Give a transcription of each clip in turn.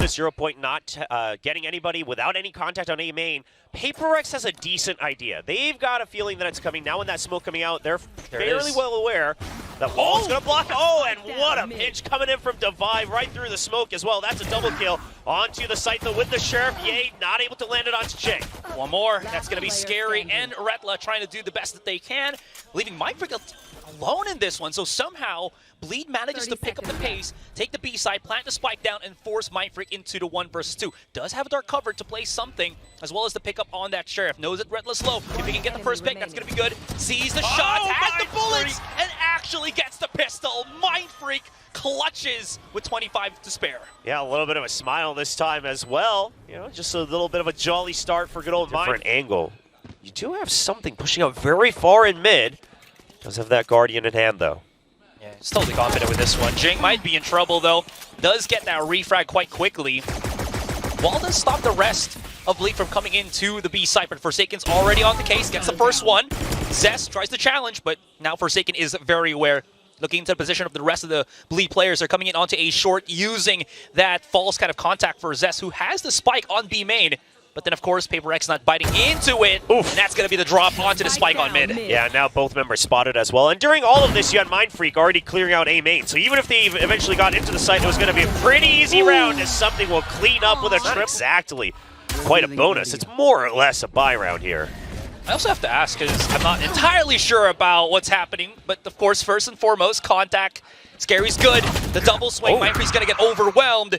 the 0 point, not getting anybody without any contact on A main, PRX has a decent idea. They've got a feeling that it's coming. Now when that smoke coming out, they're fairly well aware that wall's going to block. Oh, and what a pinch coming in from Divide right through the smoke as well. That's a double kill onto the site, though, with the Sheriff. Yay, not able to land it onto Jay. One more. That's going to be Scary and Retla trying to do the best that they can, leaving Mindfreak alone in this one. So somehow Bleed manages to pick up the pace, take the B side, plant the spike down, and force Mindfreak into the 1 versus 2. Does have dark cover to play something, as well as the pick up on that Sheriff. Knows that Retla's low. If he can get the first pick, that's going to be good. Sees the shot, has the bullets, and actually gets the pistol. Mindfreak clutches with 25 to spare. Yeah, a little bit of a smile this time as well. You know, just a little bit of a jolly start for good old Mind. Different angle. You do have something pushing out very far in mid. Does have that Guardian in hand, though. Yeah, he's totally confident with this one. Jing might be in trouble, though. Does get that refrag quite quickly. Wall does stop the rest of Bleed from coming into the B side, but Forsaken's already on the case, gets the first one. Zest tries to challenge, but now Forsaken is very aware. Looking into the position of the rest of the Bleed players, they're coming in onto A short, using that false kind of contact for Zest, who has the spike on B main. But then, of course, PRX not biting into it. Oof. And that's going to be the drop onto the spike on mid. Yeah, now both members spotted as well. And during all of this, you had Mindfreak already clearing out A main. So even if they eventually got into the site, it was going to be a pretty easy round, as something will clean up with a trip. Not exactly quite a bonus. It's more or less a buy round here. I also have to ask, because I'm not entirely sure about what's happening. But, of course, first and foremost, contact. Scary's good. The double swing. Mindfreak's going to get overwhelmed.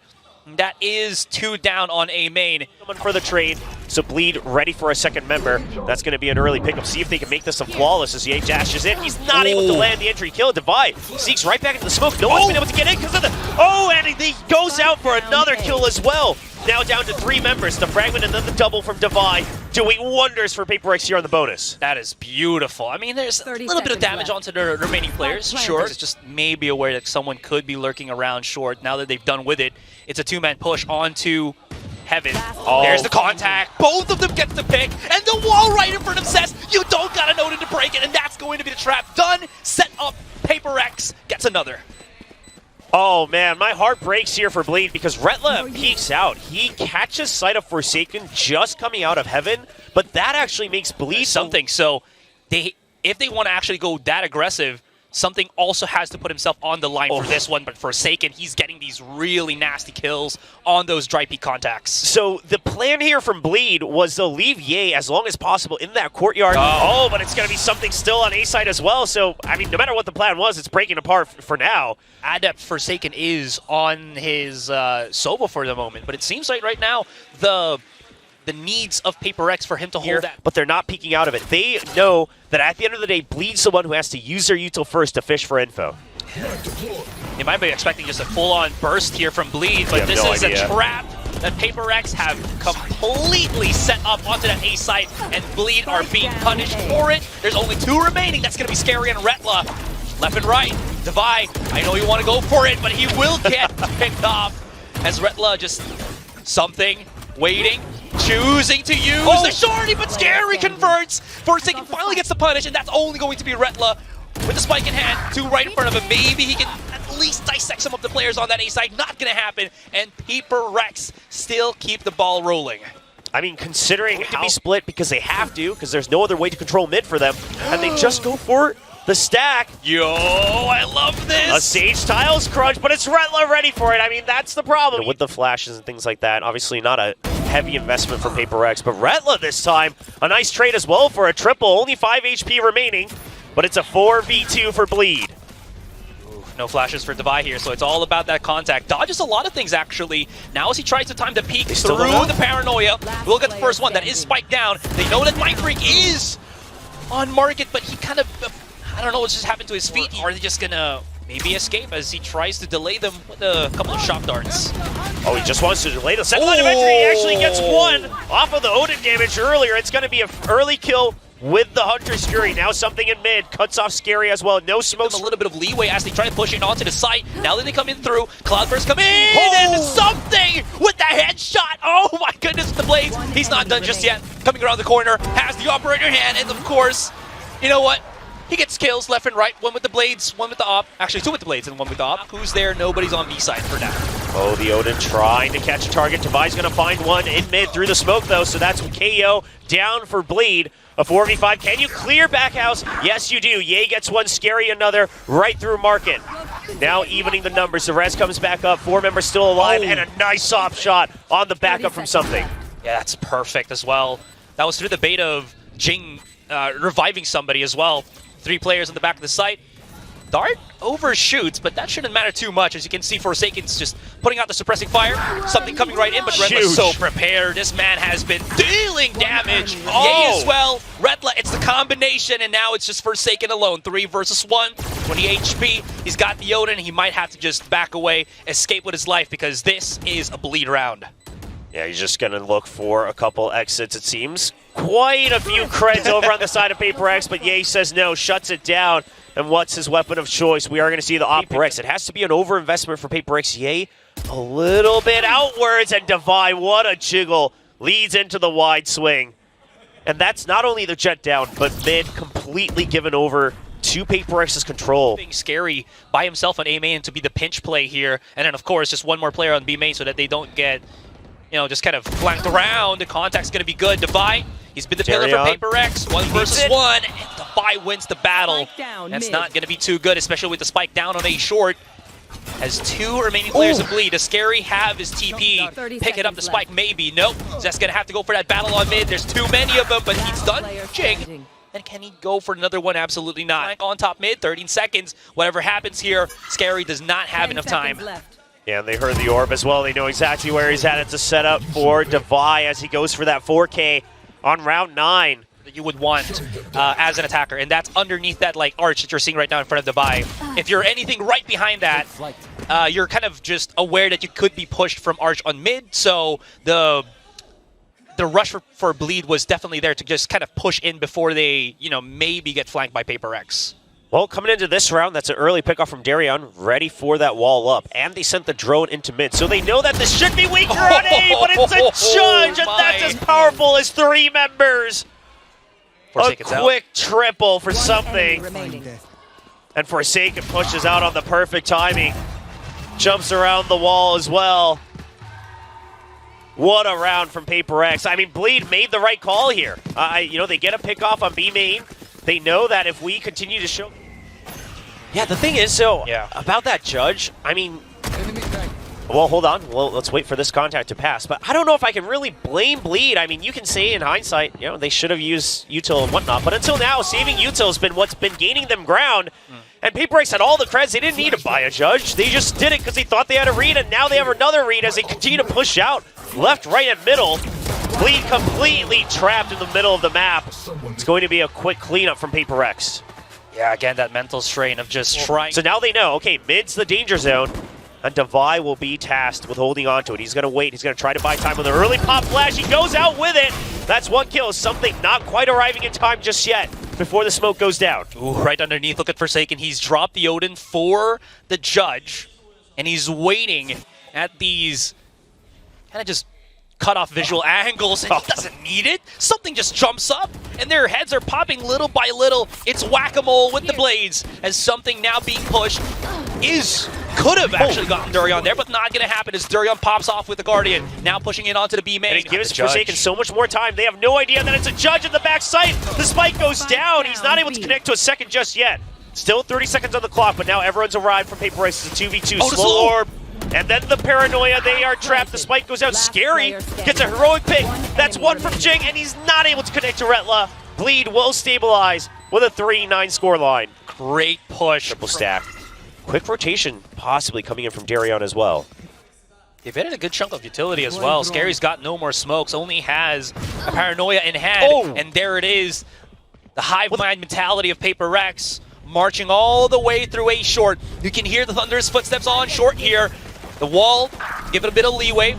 That is 2 down on A main. Someone for the trade, so Bleed ready for a second member. That's going to be an early pickup. See if they can make this a flawless as Ye dashes in. He's not able to land the entry kill. Divide sneaks right back into the smoke. No one's been able to get in because of the... Oh, and he goes out for another kill as well. Now down to 3 members. The fragment and then the double from Divide, doing wonders for PRX here on the bonus. That is beautiful. I mean, there's a little bit of damage onto the remaining players, sure. It's just maybe aware that someone could be lurking around short. Now that they've done with it, it's a 2-man push onto Heaven. There's the contact. Both of them get the pick, and the wall right in front of Zest. You don't gotta know to break it, and that's going to be the trap. Done, set up, PRX gets another. Oh man, my heart breaks here for Bleed because Retla peeks out. He catches sight of Forsaken just coming out of Heaven, but that actually makes Bleed something. So if they want to actually go that aggressive, something also has to put himself on the line for this one, but Forsaken, he's getting these really nasty kills on those dry peak contacts. So the plan here from Bleed was to leave Ye as long as possible in that courtyard. Oh, but it's going to be something still on A side as well. So, I mean, no matter what the plan was, it's breaking apart for now. Adept Forsaken is on his Sova for the moment, but it seems like right now the needs of PRX for him to hold that. But they're not peeking out of it. They know that at the end of the day, Bleed's the one who has to use their util first to fish for info. You might be expecting just a full-on burst here from Bleed, but this is a trap that PRX have completely set up onto that A site, and Bleed are being punished for it. There's only 2 remaining. That's going to be Scary and Retla. Left and right. Divide. I know you want to go for it, but he will get picked off as Retla just something waiting. Choosing to use the shorty, but Scary converts. Forsaken finally gets the punish, and that's only going to be Retla with the spike in hand, 2 right in front of him. Maybe he can at least dissect some of the players on that A side. Not going to happen, and PRX still keep the ball rolling. I mean, considering how to be split because they have to, because there's no other way to control mid for them, and they just go for the stack. Yo, I love this. A Sage Tiles crunch, but it's Retla ready for it. I mean, that's the problem. With the flashes and things like that, obviously not a heavy investment for PRX, but Retla this time, a nice trade as well for a triple. Only 5 HP remaining, but it's a 4v2 for Bleed. No flashes for Divide here, so it's all about that contact. Dodges a lot of things, actually. Now as he tries to time the peek through the paranoia, we'll get the first one. That is spiked down. They know that Mindfreak is on market, but he kind of, I don't know what's just happened to his feet. Are they just gonna maybe escape as he tries to delay them with a couple of shock darts? Oh, he just wants to delay the second line of entry. He actually gets one off of the Odin damage earlier. It's going to be an early kill with the Hunter's Fury. Now something in mid. Cuts off Scary as well. No smoke. A little bit of leeway as they try to push it onto the site. Now that they come in through, Cloudburst come in, and something with the headshot. Oh my goodness, the blades. He's not done just yet. Coming around the corner, has the operator hand, and of course, you know what? He gets kills left and right. One with the blades, one with the op. Actually, two with the blades and one with the op. Who's there? Nobody's on B side for now. Oh, the Odin trying to catch a target. Devi's going to find one in mid through the smoke, though, so that's KO down for Bleed. A 4v5. Can you clear backhouse? Yes, you do. Ye gets one, Scary another, right through Market. Now evening the numbers. The res comes back up. 4 members still alive, and a nice op shot on the backup from something. Yeah, that's perfect as well. That was through the bait of Jing reviving somebody as well. 3 players on the back of the site. Dart overshoots, but that shouldn't matter too much. As you can see, Forsaken's just putting out the suppressing fire. Something coming right in, but Redla's so prepared. This man has been dealing damage. Ye as well. Redla, it's the combination, and now it's just Forsaken alone. 3 versus 1, 20 HP. He's got the Odin. He might have to just back away, escape with his life, because this is a bleed round. Yeah, he's just going to look for a couple exits, it seems. Quite a few creds over on the side of PRX, but Ye says no, shuts it down. And what's his weapon of choice? We are going to see the PRX. It has to be an overinvestment for PRX. Ye a little bit outwards, and Devi, what a jiggle, leads into the wide swing. And that's not only the jet down, but mid completely given over to PRX's control. Scary by himself on A main to be the pinch play here. And then, of course, just one more player on B main so that they don't get, you know, just kind of flanked around. The contact's going to be good. Devi, he's been the pillar for PRX. 1 versus 1, and Devi wins the battle. That's not going to be too good, especially with the spike down on A short. Has 2 remaining players to bleed. Does Scary have his TP? Pick it up the spike, maybe. Nope. Just going to have to go for that battle on mid. There's too many of them, but he's done. Jing. And can he go for another one? Absolutely not. On top mid, 13 seconds. Whatever happens here, Scary does not have enough time. Yeah, and they heard the orb as well. They know exactly where he's at. It's a setup for Devi as he goes for that 4K on round 9. That you would want as an attacker, and that's underneath that like arch that you're seeing right now in front of Devi. If you're anything right behind that, you're kind of just aware that you could be pushed from arch on mid, so the rush for bleed was definitely there to just kind of push in before they, you know, maybe get flanked by PRX. Well, coming into this round, that's an early pickoff from Darion, ready for that wall up. And they sent the drone into mid, so they know that this should be weaker on A, but it's a Judge, and that's as powerful as 3 members. Forsaken's a quick triple for something. And Forsaken pushes out on the perfect timing. Jumps around the wall as well. What a round from PRX. I mean, Bleed made the right call here. You know, they get a pick off on B main. They know that if we continue to show... Yeah, the thing is, so, about that Judge, I mean... Well, hold on. Well, let's wait for this contact to pass. But I don't know if I can really blame Bleed. I mean, you can say in hindsight, you know, they should have used Util and whatnot. But until now, saving Util has been what's been gaining them ground. And PRX had all the creds. They didn't need to buy a Judge. They just did it because they thought they had a read, and now they have another read as they continue to push out left, right, and middle. Bleed completely trapped in the middle of the map. It's going to be a quick cleanup from PRX. Yeah, again, that mental strain of just trying. So now they know, okay, mid's the danger zone, and Devi will be tasked with holding on to it. He's going to wait. He's going to try to buy time with an early pop flash. He goes out with it. That's 1 kill. Something not quite arriving in time just yet before the smoke goes down. Ooh, right underneath. Look at Forsaken. He's dropped the Odin for the Judge, and he's waiting at these kind of just cut off visual angles, and he doesn't need it. Something just jumps up, and their heads are popping little by little. It's whack-a-mole with the blades, as something now being pushed could have actually gotten Durian there, but not going to happen as Durian pops off with the Guardian. Now pushing in onto the B main. And it gives Forsaken so much more time. They have no idea that it's a Judge in the back site. The spike goes down. He's not able to connect to a second just yet. Still 30 seconds on the clock, but now everyone's arrived from PRX. It's a 2v2. Slow orb. And then the paranoia, they are trapped. The spike goes out. Scary gets a heroic pick. That's 1 from Jing, and he's not able to connect to Retla. Bleed will stabilize with a 3-9 score line. Great push. Triple stack. Quick rotation possibly coming in from Darion as well. They've hit a good chunk of utility as well. Scary's got no more smokes, only has a paranoia in hand. And there it is. The hive mind mentality of PRX marching all the way through A short. You can hear the Thunder's footsteps on short here. The wall, give it a bit of leeway.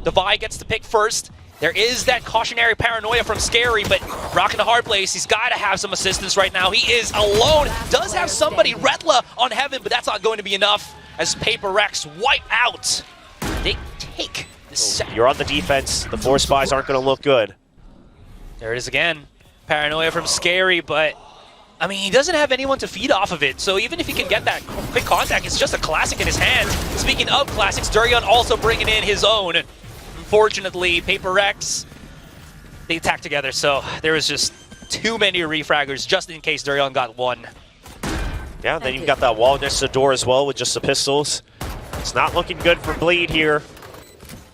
Devi gets to pick first. There is that cautionary paranoia from Scary, but rocking a hard place. He's got to have some assistance right now. He is alone. Does have somebody, Retla, on Heaven, but that's not going to be enough as PRX wipe out. They take the second. You're on the defense. The 4 spies aren't going to look good. There it is again. Paranoia from Scary, but I mean, he doesn't have anyone to feed off of it, so even if he can get that quick contact, it's just a classic in his hands. Speaking of classics, Durion also bringing in his own. Unfortunately, PRX, they attacked together, so there was just too many refraggers just in case Durion got one. Yeah, then you've got that wall next to the door as well with just the pistols. It's not looking good for Bleed here.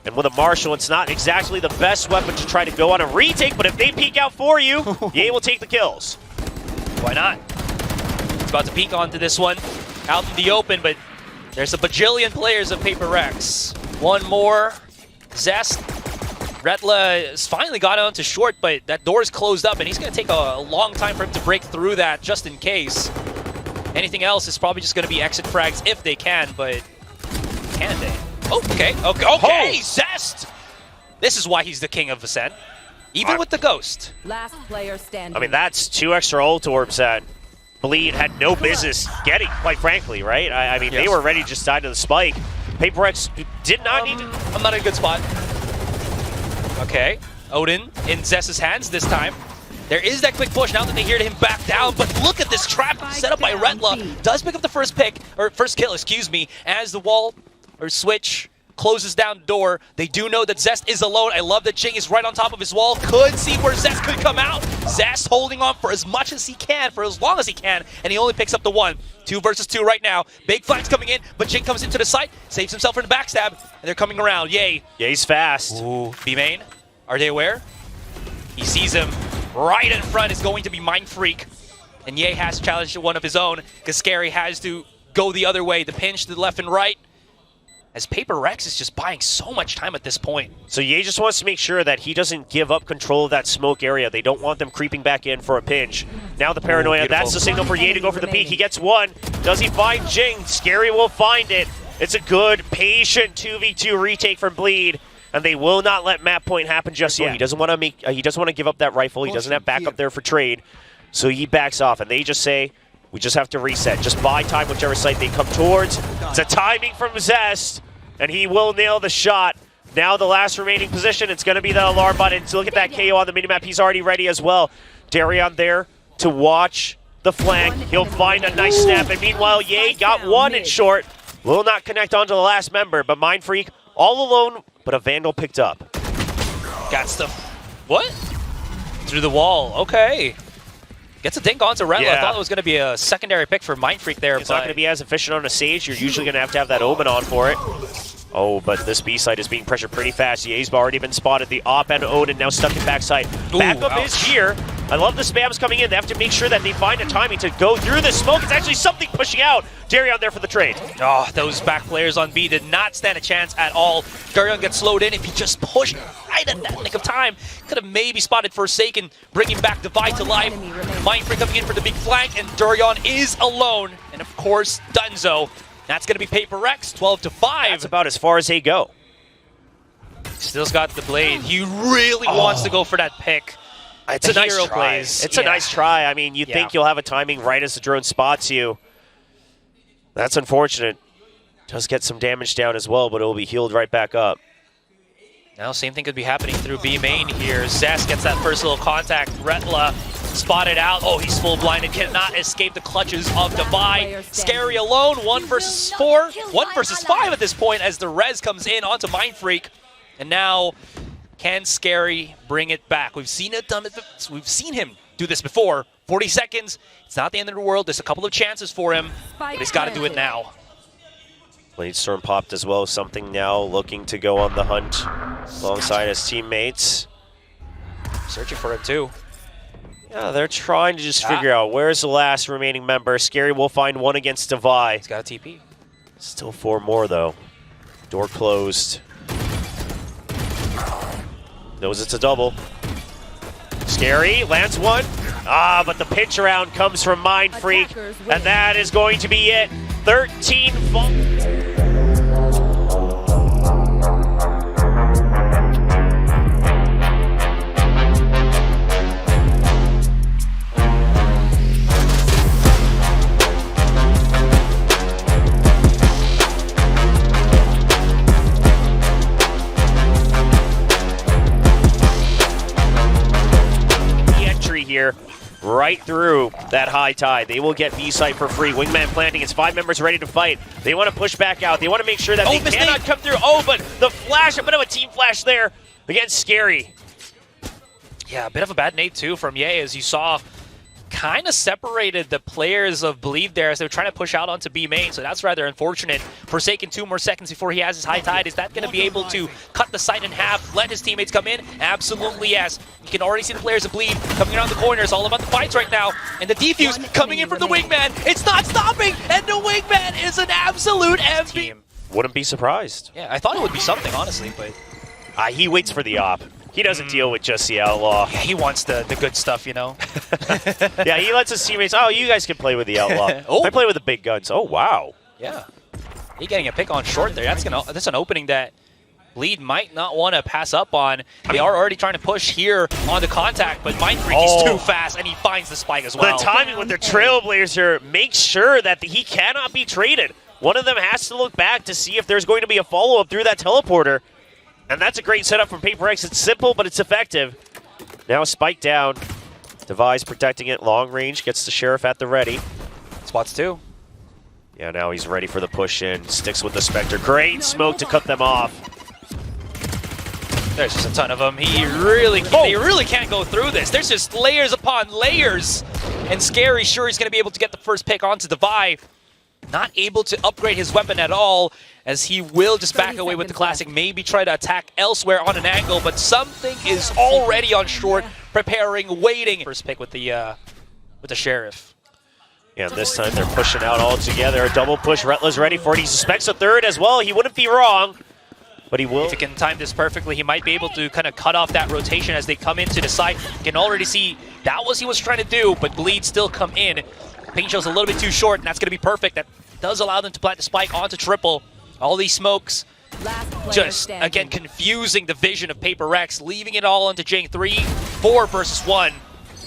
And with a Marshall, it's not exactly the best weapon to try to go on a retake, but if they peek out for you, Ye will take the kills. Why not? It's about to peek onto this one. Out in the open, but there's a bajillion players of PRX. One more. Zest. Retla has finally got onto short, but that door is closed up, and he's going to take a long time for him to break through that just in case. Anything else is probably just going to be exit frags if they can, but can they? Oh, okay. Oh. Zest! This is why he's the king of Ascent. Even with the Ghost. Last player standing. I mean, that's 2 extra ult orbs that Bleed had no business getting, quite frankly, right? I mean, they were ready to just die to the spike. PRX did not need to... I'm not in a good spot. Okay. Odin in Zest's hands this time. There is that quick push now that they hear him back down, but look at this trap set up by Retla. Does pick up the first kill, excuse me, as the wall or switch closes down the door. They do know that Zest is alone. I love that Jing is right on top of his wall. Could see where Zest could come out. Zest holding on for as much as he can, for as long as he can, and he only picks up the 1. 2 versus 2 right now. Big flags coming in, but Jing comes into the site, saves himself from the backstab, and they're coming around. Yay. Ye's fast. Ooh, B-main. Are they aware? He sees him right in front, is going to be Mind Freak. And Ye has challenged one of his own, because Scary has to go the other way, the pinch to the left and right. As PRX is just buying so much time at this point. So Ye just wants to make sure that he doesn't give up control of that smoke area. They don't want them creeping back in for a pinch. Now the paranoia, that's the signal for Ye to go for the peek. He gets 1. Does he find Jing? Scary will find it. It's a good, patient 2v2 retake from Bleed. And they will not let map point happen just yet. He doesn't want to make. He doesn't want to give up that rifle. He doesn't have backup there for trade. So he backs off, and they just say, we just have to reset. Just buy time whichever site they come towards. It's a timing from Zest, and he will nail the shot. Now the last remaining position, it's going to be the alarm button. So look at that KO on the minimap. He's already ready as well. Darion there to watch the flank. He'll find a nice snap, and meanwhile, Ye got 1 in short. Will not connect onto the last member, but Mind Freak all alone, but a Vandal picked up. Got stuff. What? Through the wall. Okay. Gets a dink onto Retla. Yeah. I thought it was going to be a secondary pick for Mind Freak there. It's not going to be as efficient on a Sage. You're usually going to have that Omen on for it. Oh, but this B side is being pressured pretty fast. Ye's already been spotted. The op and Odin now stuck in backside. Backup is here. I love the spams coming in. They have to make sure that they find a timing to go through the smoke. It's actually something pushing out. Darion there for the trade. Oh, those back players on B did not stand a chance at all. Darion gets slowed in. If he just pushed right at that nick of time, could have maybe spotted Forsaken, bringing back Divide to life. Mind Freak coming in for the big flank, and Darion is alone. And of course, Dunzo. That's going to be PRX, 12-5. That's about as far as they go. Still's got the blade. He really wants to go for that pick. It's a nice try. It's a nice try. I mean, you think you'll have a timing right as the drone spots you. That's unfortunate. Does get some damage down as well, but it will be healed right back up. Now, same thing could be happening through B main here. Zest gets that first little contact. Retla spotted out. Oh, he's full blinded. Cannot escape the clutches of Divide. Scary alone. 1 versus 4. 1 versus 5 at this point as the res comes in onto Mind Freak. And now, can Scary bring it back? We've seen it done. We've seen him do this before. 40 seconds. It's not the end of the world. There's a couple of chances for him, but he's got to do it now. Blade Storm popped as well. Something now looking to go on the hunt alongside his teammates. Searching for him too. Yeah, they're trying to just figure out where's the last remaining member. Scary will find 1 against Divide. He's got a TP. Still 4 more though. Door closed. Knows it's a double. Scary lands 1. But the pinch around comes from Mind Freak, and that is going to be it. 13 entry here. right through that high tide. They will get B site for free. Wingman planting. It's 5 members ready to fight. They want to push back out. They want to make sure that they cannot come through. Oh, but the flash, a bit of a team flash there against Scary. Yeah, a bit of a bad nade too from Ye, as you saw, kind of separated the players of Bleed there as they were trying to push out onto B main, so that's rather unfortunate. Forsaken 2 more seconds before he has his high tide. Is that going to be able to cut the site in half, let his teammates come in? Absolutely yes. You can already see the players of Bleed coming around the corner. It's all about the fights right now. And the defuse coming in from the Wingman. It's not stopping, and the Wingman is an absolute MVP. Wouldn't be surprised. Yeah, I thought it would be something, honestly, but... he waits for the op. He doesn't deal with just the Outlaw. Yeah, he wants the good stuff, you know? Yeah, he lets his teammates, oh, you guys can play with the Outlaw. Oh. I play with the big guns. Oh, wow. Yeah. He getting a pick on short there. That's an opening that Bleed might not want to pass up on. They are already trying to push here on the contact, but Mind Freak is too fast, and he finds the spike as well. The timing with their Trailblazer makes sure that he cannot be traded. One of them has to look back to see if there's going to be a follow-up through that teleporter. And that's a great setup from PRX. It's simple, but it's effective. Now spike down. Device protecting it. Long range. Gets the Sheriff at the ready. Spots 2. Yeah, now he's ready for the push in. Sticks with the Spectre. Great smoke to cut them off. There's just a ton of them. They really can't go through this. There's just layers upon layers. And Scary sure he's going to be able to get the first pick onto Devi. Not able to upgrade his weapon at all, as he will just back away with the classic, maybe try to attack elsewhere on an angle, but something is already on short, preparing, waiting. First pick with the Sheriff. Yeah, this time they're pushing out all together. A double push, Retla's ready for it. He suspects a third as well. He wouldn't be wrong, but he will. If he can time this perfectly, he might be able to kind of cut off that rotation as they come into the site. You can already see that was what he was trying to do, but Bleed still come in. Paint show's a little bit too short, and that's going to be perfect. That does allow them to plant the spike onto triple. All these smokes just, again, confusing the vision of PRX, leaving it all onto Jang 3, 4 versus 1.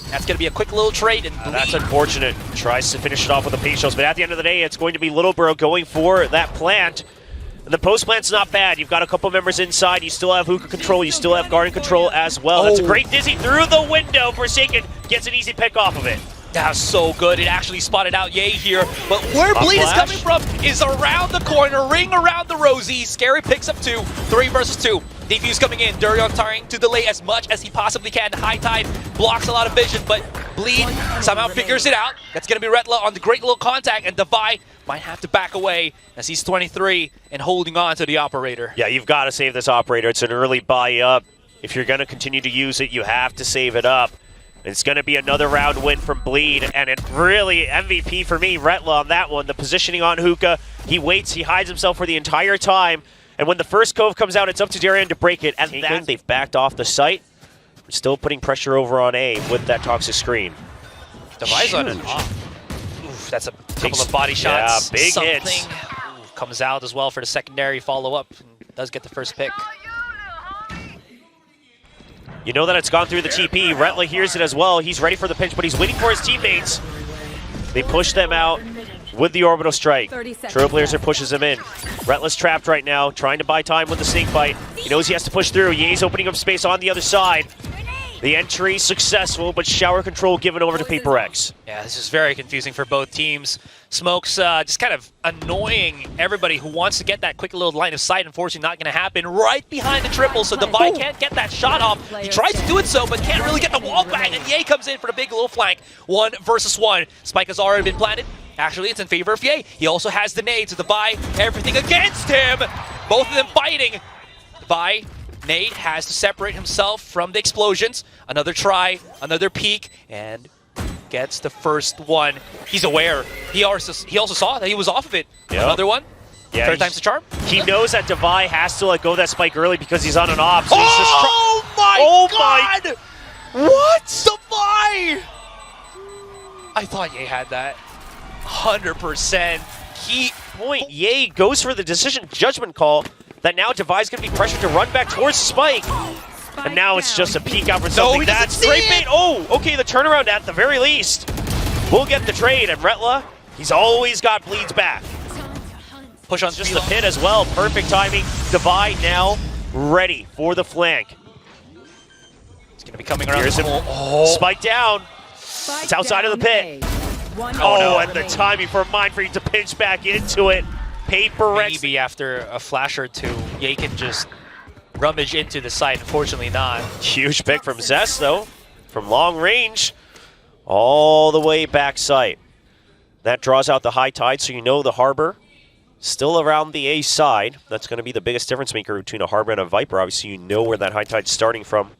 That's going to be a quick little trade. And that's unfortunate. Tries to finish it off with the paint shows, but at the end of the day, it's going to be Littleborough going for that plant. And the post plant's not bad. You've got a couple members inside. You still have hookah control. You still have garden control as well. That's a great dizzy through the window. Forsaken gets an easy pick off of it. That's so good. It actually spotted out Ye here. But where Bleed is coming from is around the corner, ring around the rosy. Scary picks up 2, 3 versus 2. Defuse coming in. Durion trying to delay as much as he possibly can. High tide blocks a lot of vision, but Bleed somehow figures it out. That's going to be Retla on the great little contact, and Devi might have to back away as he's 23 and holding on to the operator. Yeah, you've got to save this operator. It's an early buy up. If you're going to continue to use it, you have to save it up. It's going to be another round win from Bleed, and it really MVP for me, Retla on that one. The positioning on Hookah, he waits, he hides himself for the entire time, and when the first cove comes out, it's up to Darian to break it. And then they've backed off the site. We're still putting pressure over on A with that toxic screen. Devi's on an off. Oof, that's a couple of body shots. Yeah, big hits. Comes out as well for the secondary follow-up, and does get the first pick. You know that it's gone through the TP. Retla hears it as well. He's ready for the pinch, but he's waiting for his teammates. They push them out with the orbital strike. Trailblazer pushes him in. Retla's trapped right now, trying to buy time with the snake bite. He knows he has to push through. Ye's opening up space on the other side. The entry successful, but shower control given over to PRX. Yeah, this is very confusing for both teams. Smokes just kind of annoying everybody who wants to get that quick little line of sight. Unfortunately, not going to happen. Right behind the triple, so Devi can't get that shot off. He tries to do it so, but can't really get the wall back. And Ye comes in for the big little flank. 1 versus 1. Spike has already been planted. Actually, it's in favor of Ye. He also has the nade, so Devi, everything against him. Both of them fighting. Devi, nade has to separate himself from the explosions. Another try, another peek, and gets the first one. He's aware. He also saw that he was off of it. Yep. Another one. Yeah, third time's the charm. He knows that Devi has to let go of that spike early because he's on an op. So my God! What? Devi! I thought Ye had that. 100%. Key point. Ye goes for the decision judgment call that now Devi's going to be pressured to run back towards Spike. And now it's just a peek out for something. No, that's straight bait. Oh, okay, the turnaround at the very least. We'll get the trade, and Retla, he's always got Bleed's back. Push on just the pit as well. Perfect timing. Devi now ready for the flank. He's going to be coming around. Here's him. Oh. Spike down. It's outside of the pit. Oh, and the timing for Mindfreak to pinch back into it. PRX. Maybe after a flash or two, Ye can just rummage into the site. Unfortunately not. Huge pick from Zest, though. From long range, all the way back site. That draws out the high tide, so you know the Harbor still around the A side. That's going to be the biggest difference maker between a Harbor and a Viper. Obviously, you know where that high tide's starting from.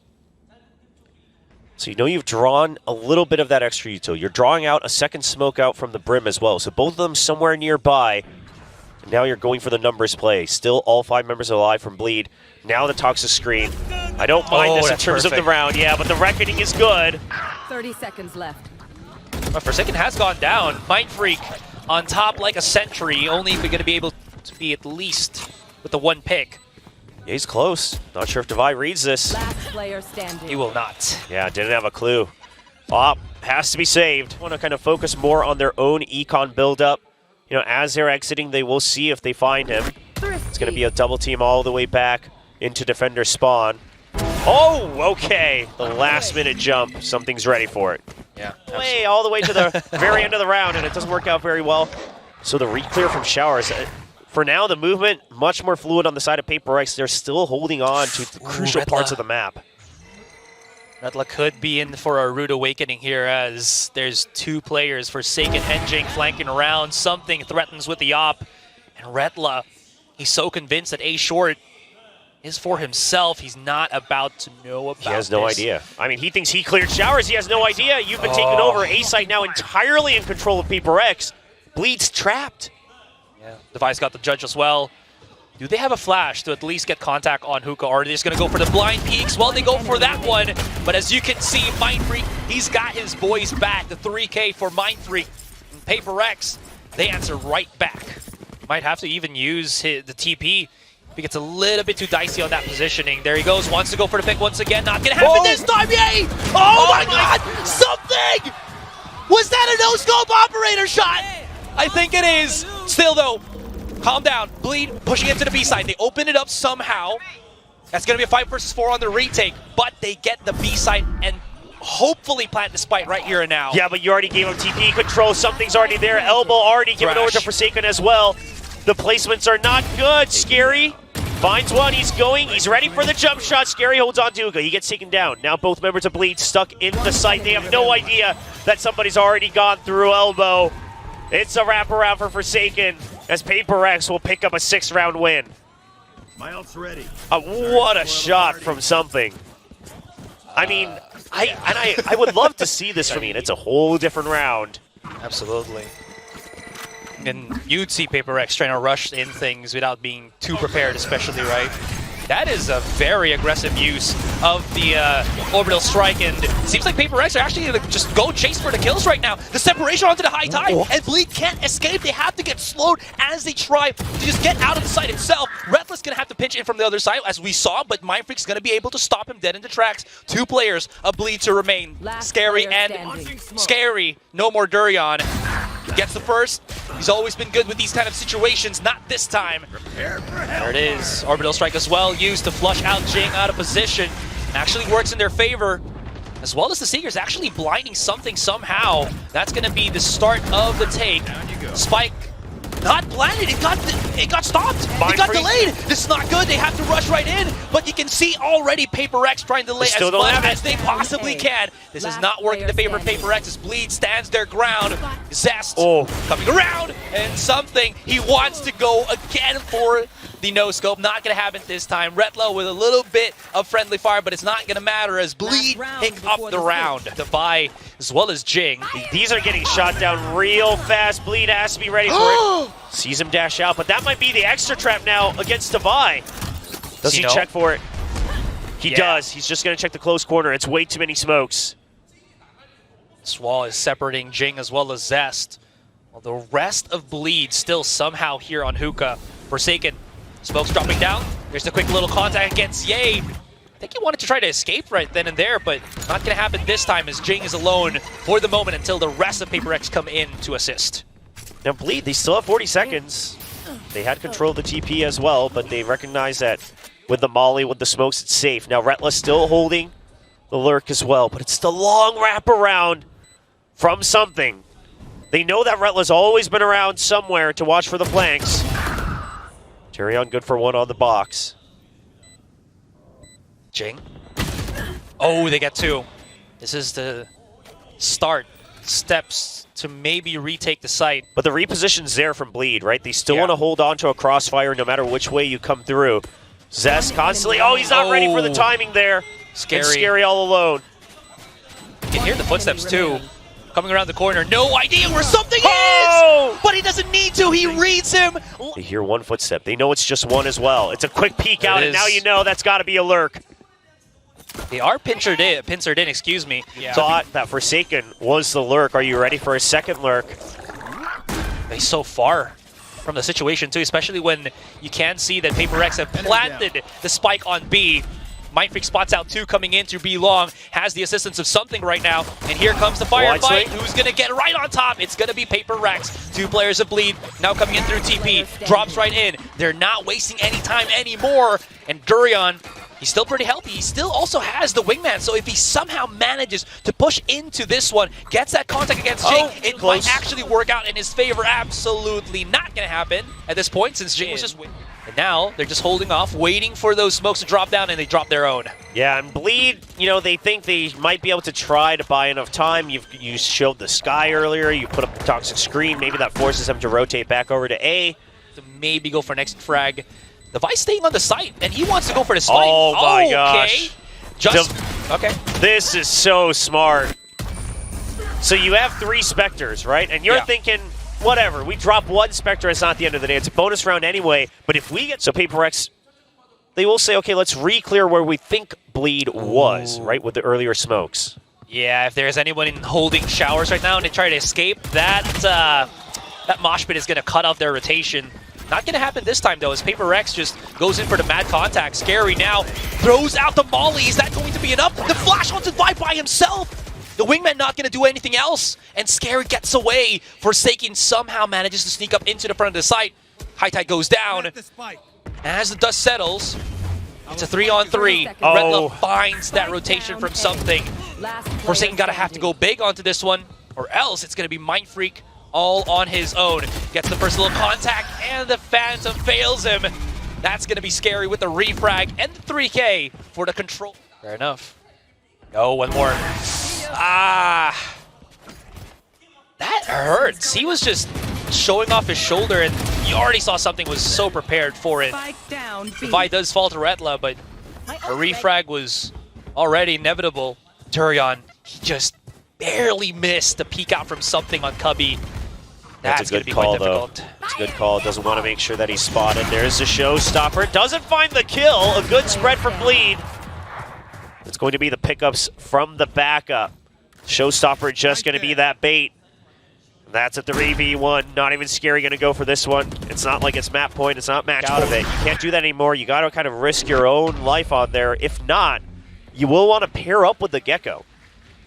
So you know you've drawn a little bit of that extra util. You're drawing out a second smoke out from the Brim as well. So both of them somewhere nearby. And now you're going for the numbers play. Still all 5 members alive from Bleed. Now the Toxic Screen. I don't mind this in terms of the round. Yeah, but the Reckoning is good. 30 seconds left. But Forsaken has gone down. Mindfreak on top like a sentry. Only going to be able to be at least with the 1 pick. Yeah, he's close. Not sure if Devi reads this. Last player standing. He will not. Yeah, didn't have a clue. Op has to be saved. Want to kind of focus more on their own econ build-up. You know, as they're exiting, they will see if they find him. It's going to be a double team all the way back into defender spawn. Oh, okay. The last-minute jump. Something's ready for it. Yeah. Way all the way to the very end of the round, and it doesn't work out very well. So the re-clear from Showers. For now, the movement much more fluid on the side of PRX. They're still holding on to the crucial parts of the map. Redla could be in for a rude awakening here as there's 2 players, Forsaken and Jing, flanking around. Something threatens with the op. And Redla, he's so convinced that A short is for himself. He's not about to know about this. He has no idea. I mean, he thinks he cleared Showers. He has no idea. You've been taken over. A site now entirely in control of PRX. Bleed's trapped. Yeah, Devi's got the judge as well. Do they have a flash to at least get contact on Hookah, or are they just going to go for the blind peeks? Well, they go for that one, but as you can see, Mindfreak, he's got his boys back. The 3K for Mindfreak and PRX, they answer right back. Might have to even use the TP. He gets a little bit too dicey on that positioning. There he goes, wants to go for the pick once again. Not going to happen this time, yay! Oh my god, something! Was that a no-scope operator shot? I think it is. Still though, calm down. Bleed pushing into the B side. They open it up somehow. That's going to be a 5 versus 4 on the retake, but they get the B side and hopefully plant the spike right here and now. Yeah, but you already gave him TP control. Something's already there. Elbow already given over to Forsaken as well. The placements are not good. Scary finds one. He's going. He's ready for the jump shot. Scary holds on to Uga. He gets taken down. Now both members of Bleed stuck in the site. They have no idea that somebody's already gone through Elbow. It's a wraparound for Forsaken as PRX will pick up a 6-round win. My ult's ready. What a shot from something. I mean, I would love to see this from me, and it's a whole different round. Absolutely. And you'd see PRX trying to rush in things without being too prepared, especially, right? That is a very aggressive use of the orbital strike, and it seems like PRX are actually going to just go chase for the kills right now. The separation onto the high tide, and Bleed can't escape. They have to get slowed as they try to just get out of the site itself. Redless going to have to pinch in from the other side, as we saw, but Mindfreak's going to be able to stop him dead in the tracks. 2 players of Bleed to remain. Scary and Scary. No more Durian. Gets the first. He's always been good with these kind of situations, not this time. There it is. Orbital strike as well, used to flush out Jing out of position. Actually works in their favor, as well as the Seekers actually blinding something somehow. That's going to be the start of the take. Spike not blinded. It got stopped. It got delayed. This is not good. They have to rush right in, but you can see already PRX trying to delay as much as they possibly can. This is not working in favor of PRX as Bleed stands their ground. Zest coming around, and something. He wants to go again for the no-scope. Not going to happen this time. Retlo with a little bit of friendly fire, but it's not going to matter as Bleed pick up the round. Devi as well as Jing. These are getting shot down real fast. Bleed has to be ready for it. Sees him dash out, but that might be the extra trap now against Devi. Does he check for it? He does. He's just going to check the close corner. It's way too many smokes. This wall is separating Jing as well as Zest. While the rest of Bleed still somehow here on Hookah. Forsaken. Smoke's dropping down. There's the quick little contact against Ye. I think he wanted to try to escape right then and there, but not going to happen this time as Jing is alone for the moment until the rest of PRX come in to assist. Now Bleed, they still have 40 seconds. They had control of the TP as well, but they recognize that with the molly, with the smokes, it's safe. Now Retless still holding the lurk as well, but it's the long wraparound from something. They know that Retla's always been around somewhere to watch for the flanks. Tyrion good for one on the box. Jing. Oh, they get two. This is the steps to maybe retake the site. But the reposition's there from Bleed, right? They still Yeah. want to hold on to a crossfire no matter which way you come through. Zest constantly, oh, he's not ready for the timing there. Scary. It's Scary all alone. You can hear the footsteps too. Coming around the corner, no idea where something Oh! is! But he doesn't need to, he reads him! They hear one footstep. They know it's just one as well. It's a quick peek There out, it and now is. you know that's got to be a lurk. They are pincered in, excuse me. Yeah. Thought that Forsaken was the lurk. Are you ready for a second lurk? They're so far from the situation too, especially when you can see that PRX have planted the spike on B. Mindfreak spots out two coming in to B long, has the assistance of something right now, and here comes the firefight. Who's gonna get right on top? It's gonna be PRX. Two players of Bleed now coming in through TP, drops right in. They're not wasting any time anymore, and Durian, he's still pretty healthy. He still also has the wingman, so if he somehow manages to push into this one, gets that contact against Jing, it close. might actually work out in his favor. Absolutely not gonna happen at this point since Jing was just winning. And now they're just holding off, waiting for those smokes to drop down, and they drop their own. Yeah, and Bleed, you know, they think they might be able to try to buy enough time. You showed the sky earlier. You put up the toxic screen. Maybe that forces them to rotate back over to A. To maybe go for next frag. The Vice staying on the site, and he wants to go for the spike. Oh my okay. gosh. Just, okay. This is so smart. So you have 3 Spectres, right? And you're thinking, whatever, we drop 1 Spectre, it's not the end of the day. It's a bonus round anyway. But if we get, so PRX, they will say, okay, let's re-clear where we think Bleed was, right, with the earlier smokes. Yeah, if there's anyone in holding showers right now and they try to escape, that mosh pit is going to cut off their rotation. Not going to happen this time, though, as PRX just goes in for the mad contact. Scary now throws out the molly. Is that going to be enough? The flash onto Vibe by himself. The wingman not going to do anything else, and Scary gets away. Forsaken somehow manages to sneak up into the front of the site. High Tide goes down. As the dust settles, it's a 3-on-3. Oh. Retla finds that rotation from something. Forsaken gotta have to go big onto this one, or else it's gonna be Mindfreak all on his own. Gets the first little contact, and the Phantom fails him. That's gonna be Scary with the refrag and the 3K for the control. Fair enough. Oh, one more. Ah. That hurts. He was just showing off his shoulder, and you already saw something was so prepared for it. The fight does fall to Retla, but a refrag was already inevitable. Durian, he just barely missed the peek out from something on Cubby. That's a good call, though. It's a good call. Doesn't want to make sure that he's spotted. There's the showstopper. Doesn't find the kill. A good spread from Bleed. It's going to be the pickups from the backup. Showstopper just going to be that bait. That's a 3v1. Not even Scary going to go for this one. It's not like it's map point. It's not match out of it. You can't do that anymore. You got to kind of risk your own life on there. If not, you will want to pair up with the Gecko.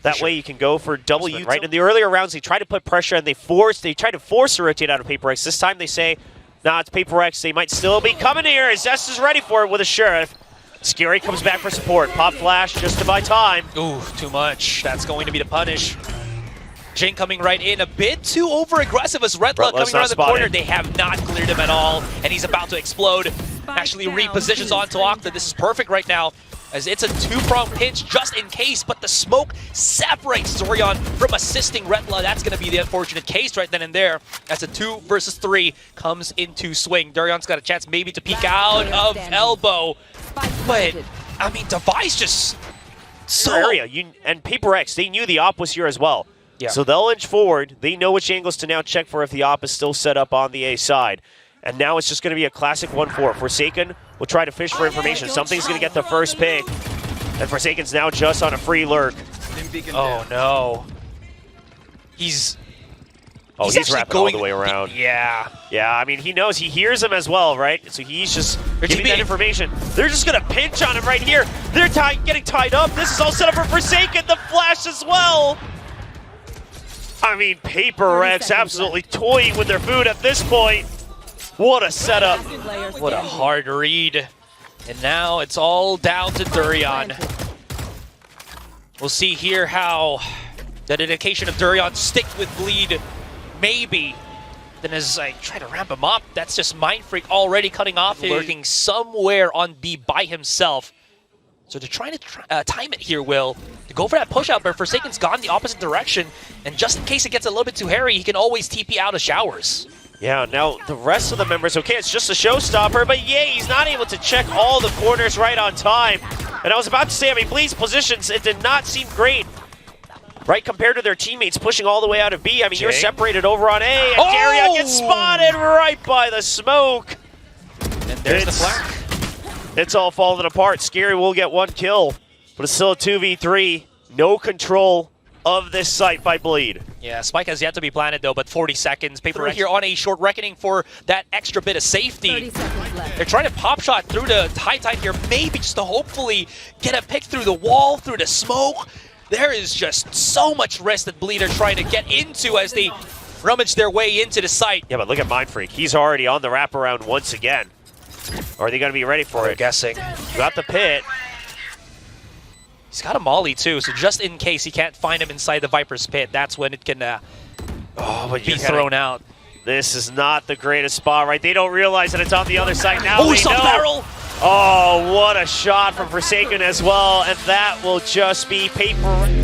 That way you can go for W, right? In the earlier rounds, they try to put pressure and they try to force a rotate out of PRX. This time they say, nah, it's PRX. They might still be coming here. Zest is ready for it with a Sheriff. Scary comes back for support. Pop flash just to buy time. Ooh, too much. That's going to be the punish. Jing coming right in, a bit too over-aggressive as Retla coming around the corner. They have not cleared him at all, and he's about to explode. Actually repositions onto Octa. This is perfect right now, as it's a 2-prong pinch just in case, but the smoke separates Zorion from assisting Retla. That's going to be the unfortunate case right then and there, as a 2 versus 3 comes into swing. Durion's got a chance maybe to peek out of elbow, but, I mean, Device just so... Area. And PRX, they knew the op was here as well. Yeah. So they'll inch forward. They know which angles to now check for if the op is still set up on the A side. And now it's just going to be a classic 1-4. Forsaken will try to fish for information. Something's going to get the first pick. And Forsaken's now just on a free lurk. Oh, no. He's wrapping all the way around. Yeah. Yeah, I mean, he knows. He hears him as well, right? So he's just giving that information. They're just going to pinch on him right here. They're getting tied up. This is all set up for Forsaken. The flash as well. I mean, PRX absolutely toying with their food at this point. What a setup. What a hard read. And now it's all down to Durian. We'll see here how The dedication of Durian stick with Bleed, maybe. Then as I try to ramp him up, that's just Mind Freak already cutting off, lurking somewhere on B by himself. So they're trying to time it here, Will, to go for that push out, but Forsaken's gone the opposite direction, and just in case it gets a little bit too hairy, he can always TP out of showers. Yeah, now the rest of the members, okay, it's just a showstopper, but yeah, he's not able to check all the corners right on time. And I was about to say, I mean, Bleed's positions, it did not seem great, right, compared to their teammates pushing all the way out of B. I mean, you're separated over on A, and Daria gets spotted right by the smoke. And there's the flank. It's all falling apart. Scary will get one kill, but it's still a 2v3. No control of this site by Bleed. Yeah, Spike has yet to be planted though, but 40 seconds. Paper here on a short reckoning for that extra bit of safety. 30 seconds left. They're trying to pop shot through the high tide here, maybe just to hopefully get a pick through the wall, through the smoke. There is just so much risk that Bleed are trying to get into as they rummage their way into the site. Yeah, but look at Mind Freak. He's already on the wraparound once again. Are they going to be ready for it? Guessing. Got the pit. He's got a molly too, so just in case he can't find him inside the Viper's pit, that's when it can be thrown out. This is not the greatest spot, right? They don't realize that it's on the other side now. Oh, he saw the barrel! Oh, what a shot from Forsaken as well, and that will just be paper.